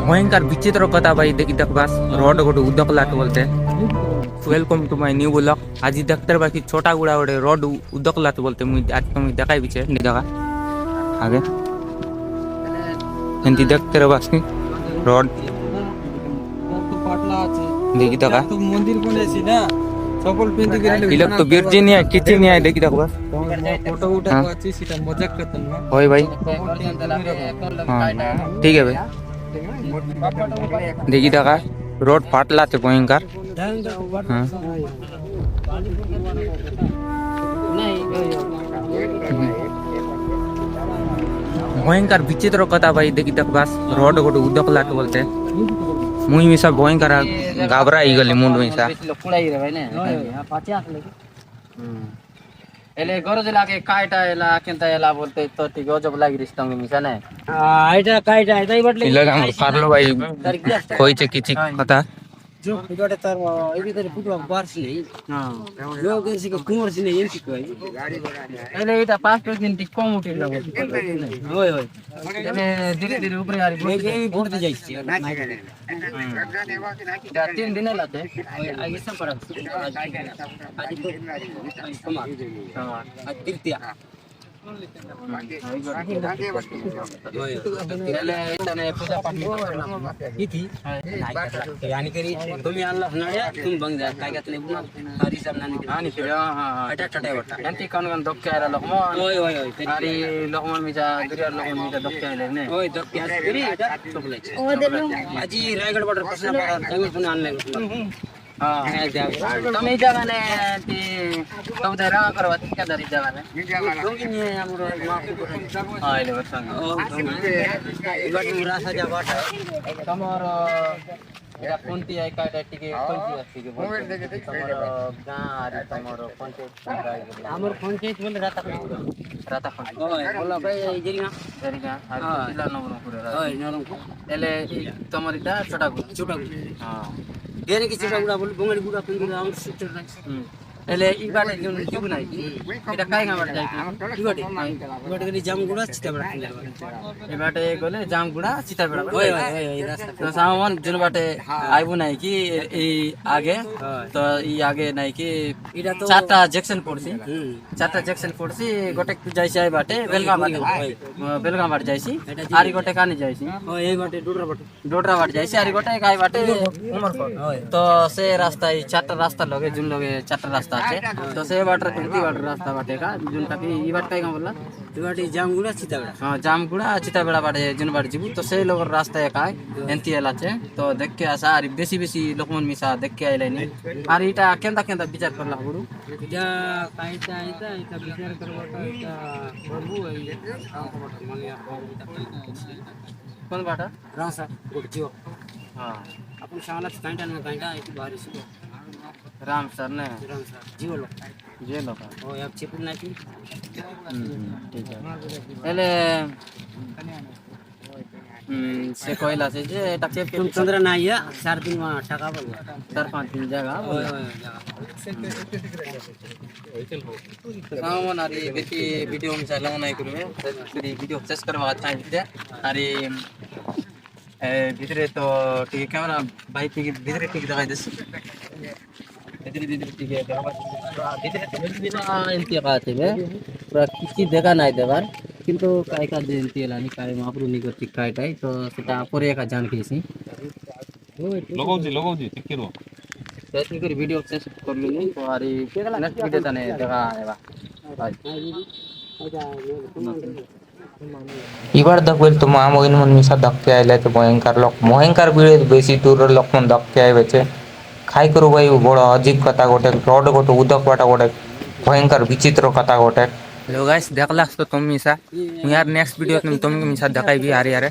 ভয়ঙ্কর বিচিত্র কথা ভাই দেখি দেখবাস রড গোটে উদকলাট বলতে welcome to my new blog আজি দেখতে পাচ্ছি ছোটা গুড়া গোটে রড উদকলাট বলতে মুই আজ তুমি দেখাই বিছে নি দেখা আগে এমনি দেখতে পাচ্ছি রড দেখি দেখা মন্দির বনেছি না সকল পিন্দি গেলে ইলক তো ভার্জিনিয়া কিছু নিয়ে দেখি দেখবা ফটো উঠা আছে সেটা মজাক করতেন না হয় ভাই হ্যাঁ ঠিক है भाई देखी देखा रोड फाटला थे भयंकर हाँ भयंकर विचित्र कथा भाई देखी देख बास रोड गोटे उदकलाट बोलते मुई मिसा भयंकर घाबरा ही गली मुंड मिसा एले गरज लागे कायटा एला केंता एला बोलते तो ठीक गजब लागी रिस्तंग मिसा ने आइटा काइटा आइताई बटले इला फारलो भाई कोई चे किछि कथा जो इगटे तार एबी तरी पुटवा बारसले हां जो केसी को कुमरसले एंसी को एले इटा 5 दिन टिक कम उठे लागो होय होय एले धीरे धीरे ऊपर यारी बोलते जाइछि इटा 3 दिन लाते आगे सब पर आज कमा हां आज तृतीया यानी करी तुम्ही आणला नाड्या तुम बंग जा काय घेतले पुन्हा हरी सामना आणि फिरा हां अटॅक टटाय वाटता यांती कोण कोण दोक्याला लोकमन होय होय होय आणि लोकमन मिचा दुरिया लोकमन मिचा दोक्याला ने होय दोक्यास करी एटा चोकले आजी रायगड बॉर्डर पासून आपण पुन्हा आणले हां તમે જગાને તે સૌદે રાવા કરવા કે દરી જગાને दोघींनी आमरो माफी करून હા એટલે વરસાદ इगट रासा जा बाटा તમારો એલા કોંતી આઈ કાટા ટીકે કોંતી આસી કે તમારો ગાં આરે તમારો પંચાયત आमर पंचायत बोले राता રાતા ફંડ होय बोला भाई जेरीना જરીગા આ જિલ્લા નંબર પૂરે होय नरम એટલે તમારી દા છોટા ગુ छोटा હા देने की छोटा गुड़ा बोल बंगड़ी गुड़ा पिन गुड़ा आम सिस्टर એટલે ઈ બાટે જીવ નાઈ এটা કાઈ ગામ બાટે જાય इगट इगट करी जाम गुड़ा चिता बड़ा किला એ બાટે ગલે જામગુડા સીતાબેડા होय होय होय रास्ता तो सामान जुन बाटे आइबो नाही की ई आगे तो ई आगे नाही की इडा तो चारटा जंक्शन पड़सी चारटा जंक्शन पड़सी गोटे जाइसी आइ बाटे बेलगाम बाटे बेलगाम बाटे जाइसी आरी गोटे कानी जाइसी होय ए बाटे डोडरा बाटे जाइसी आरी गोटे काई बाटे उमरकोट तो से रास्ता ई चारटा रास्ता लगे जुन लगे चारटा रास्ता আছে तो से बाटर कुंती बाटर रास्ता बाटे का जुन टाकी ई बाट काई का बोलला ई बाटे जाम गुड़ा चिता बड़ा हां जामगुड़ा चिताबेड़ा बाटे जुन बाटे जीबू तो से लोग रास्ता एक आय एंती एला छे तो देख के आसा आरी बेसी बेसी लोकमन मिसा देख के आइलानी आर इटा केंता केंता विचार करला गुरु जा काईता आइता इता विचार करवाटा इता प्रभु है काम करवाटा माने कोन बाटा रासा गुडजियो हां आपण शाळा काईटा ना काईटा इथे भारी सुद्धा राम सर ने रासा जीव लोक जे लोक हो एक चिपून नाही ठीक है एले से कोइला से जे এটা কে तुम चंद्र नाही है 4 दिन में टाका बोल 4-5 दिन जगह होय होय सामान आरी बेटी वीडियो में चला नहीं करूँ तेरी वीडियो एक्सेस करवा अच्छा है आरी भीतरे तो ठीक कैमरा भाई ठीक भीतरे ठीक दिखाई दे भीतरे ठीक है भीतरे एंती कहते हैं पूरा किसी देखा नहीं देवार किंतु काय का एंती लानी काय मापरू निको ठीक कायटाय तो सेटा परे का जान केसी लगौजी टिकेरो त्याची करी व्हिडिओ एक्सेस करलो नाही तो आरी नेक्स्ट व्हिडिओ तने देखा आएगा এবার দেখবেন তো মা মহিন মন মিশা দেখতে আইলে তো ভয়ঙ্কর ভিড়ে বেশি দূর লোক মন দেখতে আইবেছে খাই করু ভাই বড় অজীব কথা গোটে রড গোটে উদক বাটা গোটে ভয়ঙ্কর বিচিত্র কথা গোটে হ্যালো গাইস দেখলাস তো তুমি মিশা ইয়ার নেক্সট ভিডিও তুমি মিশা দেখাইবি আরে আরে